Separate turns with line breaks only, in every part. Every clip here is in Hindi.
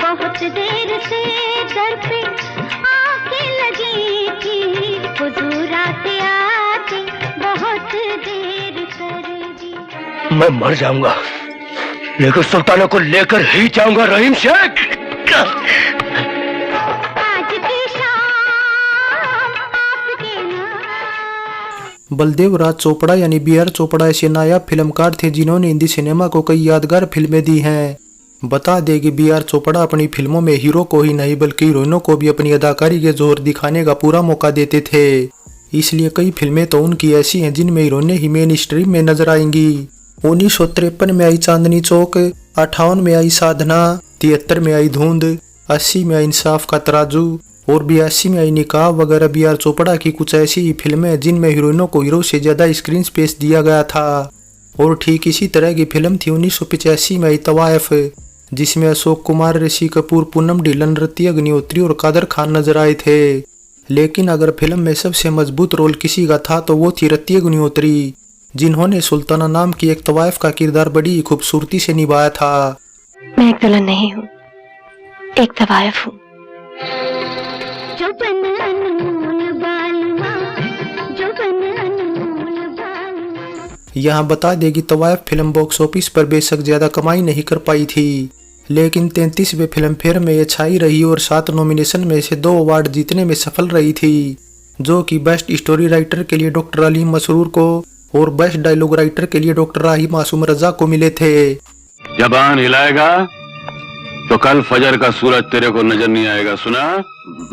बहुत देर से दर पे आके लगी थी, हुजूर आते आते बहुत देर कर दी।
मैं मर जाऊंगा लेकिन सुल्ताना को लेकर ही जाऊंगा रहीम शेख।
आज की शाम आपके नाम।
बलदेव राज चोपड़ा यानी बी आर चोपड़ा ऐसे नायाब फिल्मकार थे जिन्होंने हिंदी सिनेमा को कई यादगार फिल्में दी हैं। बता दें कि बी आर चोपड़ा अपनी फिल्मों में हीरो को ही नहीं बल्कि हीरोइनों को भी अपनी अदाकारी के जोर दिखाने का पूरा मौका देते थे। इसलिए कई फिल्में तो उनकी ऐसी हैं जिनमें हीरोइनें ही मेन स्ट्रीम में नजर आएंगी। 1953 में आई चांदनी चौक, 58 में आई साधना, 73 में आई धुंध, 80 में आई इंसाफ का तराजू और 82 में आई निकाह वगैरह बी आर चोपड़ा की कुछ ऐसी ही फिल्में हैं जिनमें हीरोइनों को हीरो से ज्यादा स्क्रीन स्पेस दिया गया था। और ठीक इसी तरह की फिल्म थी 1985 में आई तवायफ, जिसमें अशोक कुमार, ऋषि कपूर, पूनम ढिल्लन, रति अग्निहोत्री और कादर खान नजर आए थे। लेकिन अगर फिल्म में सबसे मजबूत रोल किसी का था तो वो थी रति अग्निहोत्री, जिन्होंने सुल्ताना नाम की एक तवायफ का किरदार बड़ी खूबसूरती से निभाया था।
मैं एक दुल्हन नहीं हूँ, एक तवायफ हूँ।
जो बन अनमोल बालमा, जो बन अनमोल बालमा।
यहाँ बता दें कि तवायफ फिल्म बॉक्स ऑफिस पर बेशक ज्यादा कमाई नहीं कर पाई थी, लेकिन 33वें फिल्म फेयर में ये छाई रही और 7 नॉमिनेशन में से 2 अवार्ड जीतने में सफल रही थी, जो कि बेस्ट स्टोरी राइटर के लिए डॉक्टर अलीम मसरूर को और बेस्ट डायलॉग राइटर के लिए डॉक्टर राही मासूम रजा को मिले थे।
जबान हिलाएगा तो कल फजर का सूरज तेरे को नजर नहीं आएगा, सुना?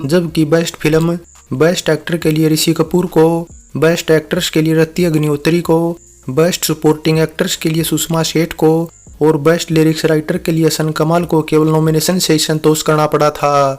जबकि बेस्ट फिल्म बेस्ट एक्टर के लिए ऋषि कपूर को, बेस्ट एक्ट्रेस के लिए रति अग्निहोत्री को, बेस्ट सपोर्टिंग एक्ट्रेस के लिए सुषमा सेठ को और बेस्ट लिरिक्स राइटर के लिए हसन कमाल को केवल नॉमिनेशन से ही संतोष करना पड़ा था।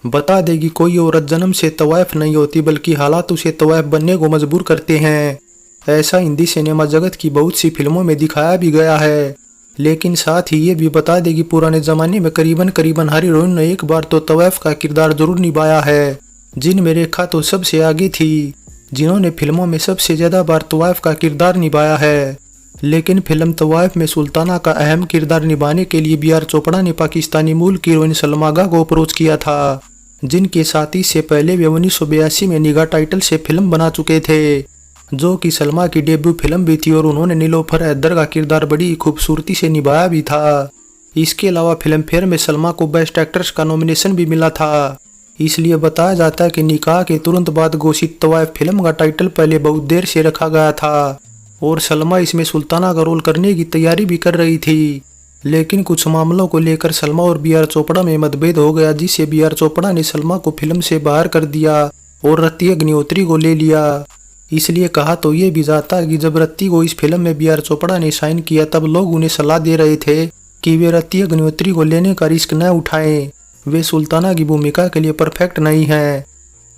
बता देगी कोई औरत जन्म से तवायफ नहीं होती बल्कि हालात उसे तवायफ बनने को मजबूर करते हैं। ऐसा हिंदी सिनेमा जगत की बहुत सी फिल्मों में दिखाया भी गया है। लेकिन साथ ही ये भी बता देगी पुराने जमाने में करीबन हर हीरोइन ने एक बार तो तवायफ का किरदार जरूर निभाया है, जिनमें रेखा तो सबसे आगे थी, जिन्होंने फिल्मों में सबसे ज्यादा बार तवायफ का किरदार निभाया है। लेकिन फिल्म तवायफ में सुल्ताना का अहम किरदार निभाने के लिए बी आर चोपड़ा ने पाकिस्तानी मूल की हीरोइन सलमा आगा को अप्रोच किया था, जिनके साथ ही से पहले वे 1982 में निगाह टाइटल से फिल्म बना चुके थे, जो कि सलमा की डेब्यू फिल्म भी थी और उन्होंने नीलोफर हैदर का किरदार बड़ी खूबसूरती से निभाया भी था। इसके अलावा फिल्म फेयर में सलमा को बेस्ट एक्ट्रेस का नॉमिनेशन भी मिला था। इसलिए बताया जाता है कि निकाह के तुरंत बाद घोषित तवायफ फिल्म का टाइटल पहले बहुत देर से रखा गया था और सलमा इसमें सुल्ताना का रोल करने की तैयारी भी कर रही थी। लेकिन कुछ मामलों को लेकर सलमा और बी आर चोपड़ा में मतभेद हो गया, जिससे बी आर चोपड़ा ने सलमा को फिल्म से बाहर कर दिया और रति अग्निहोत्री को ले लिया। इसलिए कहा तो ये भी जाता है कि जब रति को इस फिल्म में बी आर चोपड़ा ने साइन किया तब लोग उन्हें सलाह दे रहे थे कि वे रति अग्निहोत्री को लेने का रिस्क न उठाएं, वे सुल्ताना की भूमिका के लिए परफेक्ट नहीं है,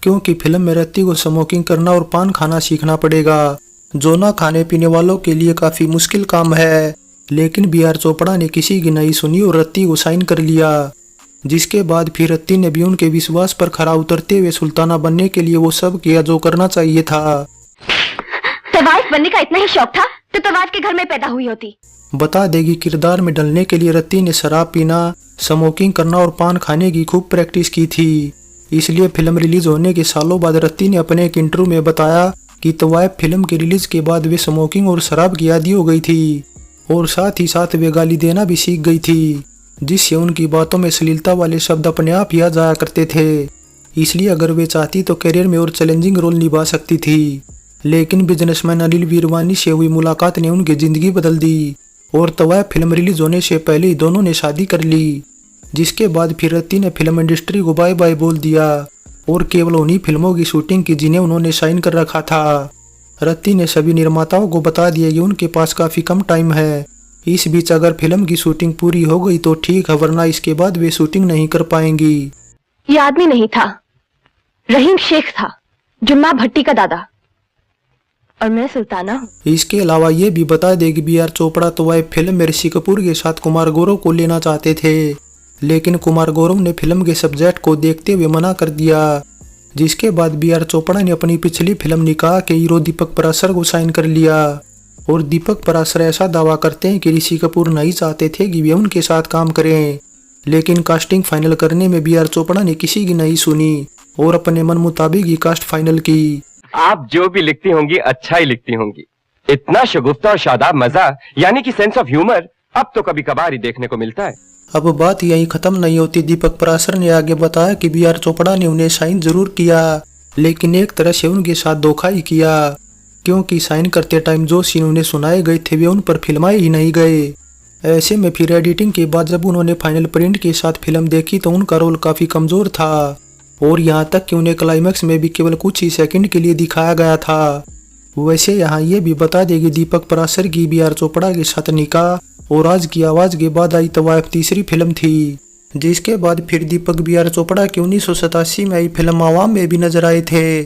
क्योंकि फिल्म में रति को स्मोकिंग करना और पान खाना सीखना पड़ेगा, जो ना खाने पीने वालों के लिए काफी मुश्किल काम है। लेकिन बी आर चोपड़ा ने किसी की नहीं सुनी और रति को साइन कर लिया, जिसके बाद फिर रति ने भी उनके विश्वास पर खरा उतरते हुए सुल्ताना बनने के लिए वो सब किया जो करना चाहिए था।
तवायफ बनने का इतना ही शौक था तो तवायफ के घर में पैदा हुई होती।
बता देगी किरदार में ढलने के लिए रति ने शराब पीना, स्मोकिंग करना और पान खाने की खूब प्रैक्टिस की थी। इसलिए फिल्म रिलीज होने के सालों बाद रति ने अपने एक इंटरव्यू में बताया कि तवायफ फिल्म के रिलीज के बाद वे स्मोकिंग और शराब की आदी हो गई थी और साथ ही साथ वे गाली देना भी सीख गई थी, जिससे उनकी बातों में अश्लीलता वाले शब्द अपने आप ही आ जाया करते थे। इसलिए अगर वे चाहती तो करियर में और चैलेंजिंग रोल निभा सकती थी। लेकिन बिजनेसमैन अनिल वीरवानी से हुई मुलाकात ने उनकी जिंदगी बदल दी और तवायफ फिल्म रिलीज होने से पहले ही दोनों ने शादी कर ली, जिसके बाद फिर रति ने फिल्म इंडस्ट्री को बाय बाय बोल दिया और केवल उन्हीं फिल्मों की शूटिंग की जिन्हें उन्होंने साइन कर रखा था। रति ने सभी निर्माताओं को बता दिया कि उनके पास काफी कम टाइम है, इस बीच अगर फिल्म की शूटिंग पूरी हो गई तो ठीक है, वरना इसके बाद वे शूटिंग नहीं कर पाएंगी।
ये आदमी नहीं था, रहीम शेख था, जुम्मा भट्टी का दादा, और मैं सुल्ताना हूँ।
इसके अलावा ये भी बता दे कि बी आर चोपड़ा तवायफ फिल्म में ऋषि कपूर के साथ कुमार गौरव को लेना चाहते थे, लेकिन कुमार गौरव ने फिल्म के सब्जेक्ट को देखते हुए मना कर दिया, जिसके बाद बी आर चोपड़ा ने अपनी पिछली फिल्म निकाह के हीरो दीपक पराशर को साइन कर लिया। और दीपक पराशर ऐसा दावा करते हैं कि ऋषि कपूर नहीं चाहते थे कि वे उनके साथ काम करें, लेकिन कास्टिंग फाइनल करने में बी आर चोपड़ा ने किसी की नहीं सुनी और अपने मन मुताबिक ही कास्ट फाइनल की।
आप जो भी लिखती होंगी अच्छा ही लिखती होंगी। इतना शगुफ्ता और शादाब मजा यानी कि सेंस ऑफ ह्यूमर अब तो कभी कभार ही देखने को मिलता है।
अब बात यहीं खत्म नहीं होती। दीपक पराशर ने आगे बताया कि बी आर चोपड़ा ने उन्हें साइन जरूर किया, लेकिन एक तरह से उनके साथ धोखा ही किया, क्योंकि साइन करते टाइम जो सीन उन्हें सुनाए गए थे वे उन पर फिल्माए ही नहीं गए। ऐसे में फिर एडिटिंग के बाद जब उन्होंने फाइनल प्रिंट के साथ फिल्म देखी तो उनका रोल काफी कमजोर था और यहाँ तक कि उन्हें क्लाइमैक्स में भी केवल कुछ ही सेकंड के लिए दिखाया गया था। वैसे यहाँ ये भी बता देगी दीपक पराशर की बी आर चोपड़ा के साथ निकाह और आज की आवाज के बाद आई तवाइफ तीसरी फिल्म थी, जिसके बाद फिर दीपक बी आर चोपड़ा की 1987 में आई फिल्म आवाम में भी नजर आए थे।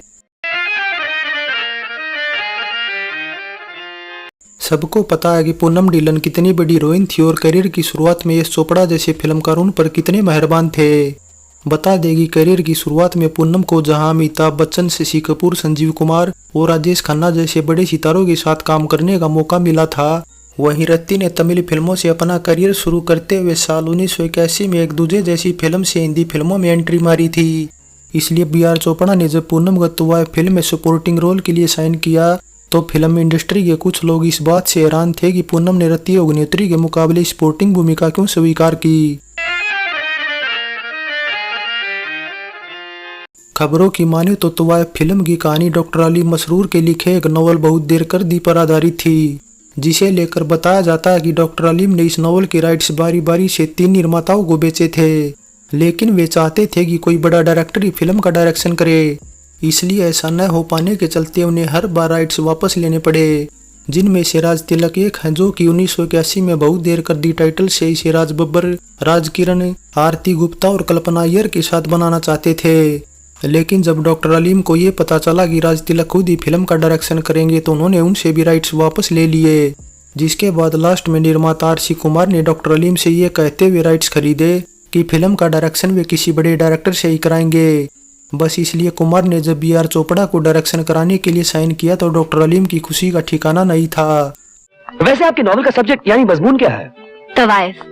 सबको पता है कि पूनम ढिल्लन कितनी बड़ी हीरोइन थी और करियर की शुरुआत में यश चोपड़ा जैसे फिल्मकार उन पर कितने मेहरबान थे। बता देगी करियर की शुरुआत में पूनम को जहां अमिताभ बच्चन, शशि कपूर, संजीव कुमार और राजेश खन्ना जैसे बड़े सितारों के साथ काम करने का मौका मिला था, वहीं रत्ती ने तमिल फिल्मों से अपना करियर शुरू करते हुए साल 1981 में एक दूजे जैसी फिल्म से हिंदी फिल्मों में एंट्री मारी थी। इसलिए बी आर चोपड़ा ने जब पूनम गत्तुआ फिल्म में सपोर्टिंग रोल के लिए साइन किया तो फिल्म इंडस्ट्री के कुछ लोग इस बात से हैरान थे कि पूनम ने रत्ती अग्निहोत्री के मुकाबले सपोर्टिंग भूमिका क्यों स्वीकार की। खबरों की माने तो तवाइफ फिल्म की कहानी डॉक्टर अली मसरूर के लिखे एक नॉवल बहुत देर कर दी पर आधारित थी, जिसे लेकर बताया जाता है कि डॉक्टर अलीम ने इस नॉवल के राइट्स बारी बारी से 3 निर्माताओं को बेचे थे, लेकिन वे चाहते थे कि कोई बड़ा डायरेक्टर ही फिल्म का डायरेक्शन करे। इसलिए ऐसा न हो पाने के चलते उन्हें हर बार राइट्स वापस लेने पड़े, जिनमें से राज तिलक एक है जो कि 1981 में बहुत देर कर दी टाइटल से इसे राज बब्बर, राज किरण, आरती गुप्ता और कल्पना अय्यर के साथ बनाना चाहते थे। लेकिन जब डॉक्टर अलीम को ये पता चला कि राज तिलक खुद ही फिल्म का डायरेक्शन करेंगे तो उन्होंने उनसे भी राइट्स वापस ले लिए, जिसके बाद लास्ट में निर्माता आरसी कुमार ने डॉक्टर अलीम से ये कहते हुए राइट्स खरीदे कि फिल्म का डायरेक्शन वे किसी बड़े डायरेक्टर से ही कराएंगे। बस इसलिए कुमार ने जब बी आर चोपड़ा को डायरेक्शन कराने के लिए साइन किया तो डॉक्टर अलीम की खुशी का ठिकाना नहीं था।
वैसे आपके नॉवल का सब्जेक्ट यानी मजमून क्या है?
तवाइफ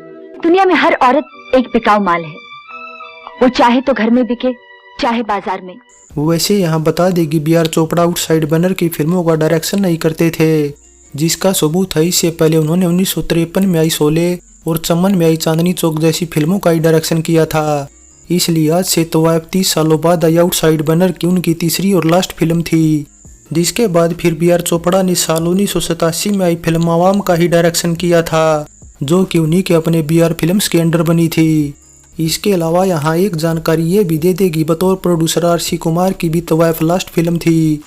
दुनिया में हर औरत एक बिकाऊ माल है, वो चाहे तो घर में बिके चाहे बाजार में।
वैसे यहाँ बता देगी B R Chopra outside banner की फिल्मों का डायरेक्शन नहीं करते थे, जिसका सबूत है इससे पहले उन्होंने 1953 में आई शोले और चमन में आई चांदनी चौक जैसी फिल्मों का ही डायरेक्शन किया था। इसलिए आज से तवाइफ 30 सालों बाद आई आउटसाइड बैनर की उनकी तीसरी और लास्ट फिल्म थी, जिसके बाद फिर बी आर चोपड़ा ने साल 1987 में आई फिल्म आवाम का ही डायरेक्शन किया था, जो कि उन्हीं के अपने बी आर फिल्म्स के अंडर बनी थी। इसके अलावा यहाँ एक जानकारी ये भी दे देगी बतौर प्रोड्यूसर आरसी कुमार की भी तवाइफ लास्ट फिल्म थी।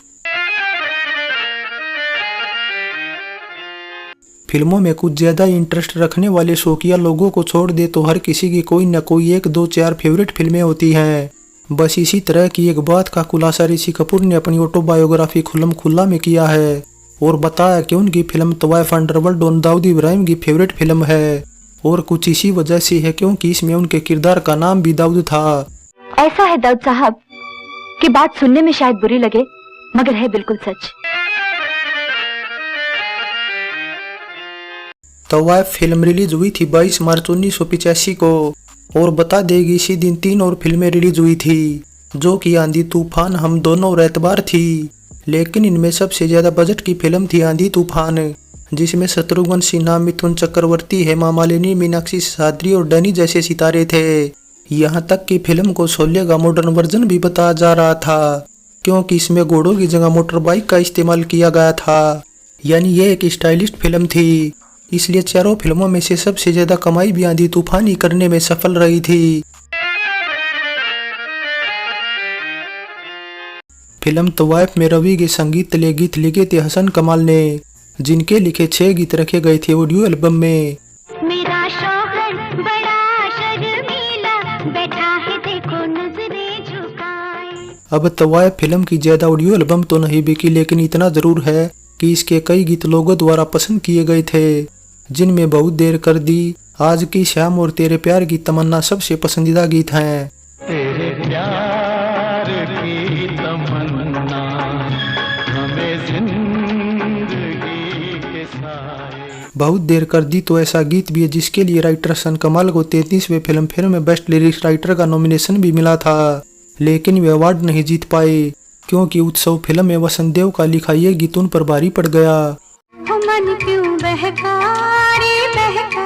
फिल्मों में कुछ ज्यादा इंटरेस्ट रखने वाले शौकिया लोगों को छोड़ दे तो हर किसी की कोई न कोई 1, 2, 4 फेवरेट फिल्में होती हैं। बस इसी तरह की एक बात का खुलासा ऋषि कपूर ने अपनी ऑटोबायोग्राफी खुल्लम खुल्ला में किया है और बताया कि उनकी film Tawaif underworld don Dawood Ibrahim की फेवरेट फिल्म है और कुछ इसी वजह से है क्योंकि इसमें उनके किरदार का नाम भी दाऊद था।
ऐसा है दाऊद साहब कि बात सुनने में शायद बुरी लगे मगर है बिल्कुल सच।
तवाइफ फिल्म रिलीज हुई थी 22 मार्च 1985 को और बता देगी इसी दिन 3 और फिल्में रिलीज हुई थी, जो कि आंधी तूफान, हम दोनों और एतबार थी। लेकिन इनमें सबसे ज्यादा बजट की फिल्म थी आंधी तूफान, जिसमें शत्रुघ्न सिन्हा, मिथुन चक्रवर्ती, हेमा मालिनी, मीनाक्षी साहद्री और डैनी जैसे सितारे थे। यहाँ तक कि फिल्म को शोले का मॉडर्न वर्जन भी बताया जा रहा था, क्योंकि इसमें घोड़ों की जगह मोटर बाइक का इस्तेमाल किया गया था। यानी ये एक स्टाइलिस्ट फिल्म थी, इसलिए चारों फिल्मों में से सबसे ज्यादा कमाई भी आंधी तूफान ही करने में सफल रही थी। फिल्म तवाइफ में रवि के संगीत तले गीत लिखे थे हसन कमाल ने, जिनके लिखे 6 गीत रखे गए थे ऑडियो एल्बम में।
मेरा शौहर बड़ा शर्मीला बैठा है देखो नजरें झुकाए।
अब तवाइफ फिल्म की ज्यादा ऑडियो एल्बम तो नहीं बिकी, लेकिन इतना जरूर है कि इसके कई गीत लोगों द्वारा पसंद किए गए थे, जिनमें बहुत देर कर दी, आज की शाम और तेरे प्यार की तमन्ना सबसे पसंदीदा गीत हैं।
तेरे प्यार की तमन्ना हमें जिंदगी के
बहुत देर कर दी तो ऐसा गीत भी है जिसके लिए राइटर सन कमाल को 33वें फिल्म फेयर में बेस्ट लिरिक्स राइटर का नॉमिनेशन भी मिला था, लेकिन वे अवार्ड नहीं जीत पाए क्योंकि उत्सव फिल्म में वसंत देव का लिखा ये गीत उन पर भारी पड़ गया।
मन क्यों बहका रे बहका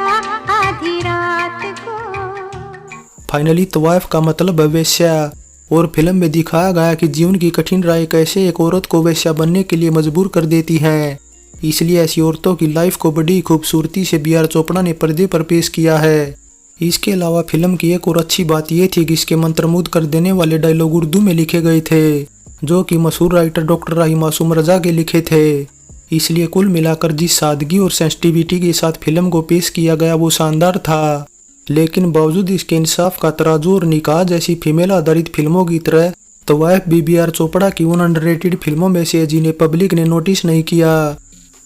आधी रात को।
फाइनली तवाइफ का मतलब है वेश्या, और फिल्म में दिखाया गया कि जीवन की कठिन राय कैसे एक औरत को वेश्या बनने के लिए मजबूर कर देती है। इसलिए ऐसी औरतों की लाइफ को बड़ी खूबसूरती से बी आर चोपड़ा ने पर्दे पर पेश किया है। इसके अलावा फिल्म की एक और अच्छी बात यह थी कि इसके मंत्रमुग्ध कर देने वाले डायलॉग उर्दू में लिखे गए थे, जो कि मशहूर राइटर डॉक्टर राही मासूम रजा के लिखे थे। इसलिए कुल मिलाकर जिस सादगी और सेंसिटिविटी के साथ फिल्म को पेश किया गया वो शानदार था। लेकिन बावजूद इसके इंसाफ का तराजू और निकाह जैसी फीमेल आधारित फिल्मों की तरह तवाइफ बी आर चोपड़ा की उन अंडररेटेड फिल्मों में से जिन्हें पब्लिक ने नोटिस नहीं किया।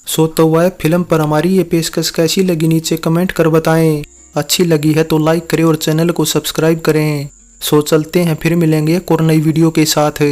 सो तवाइफ फिल्म पर हमारी ये पेशकश कैसी लगी नीचे कमेंट कर बताएं। अच्छी लगी है तो लाइक करें और चैनल को सब्सक्राइब करें। सो चलते हैं, फिर मिलेंगे एक और नई वीडियो के साथ।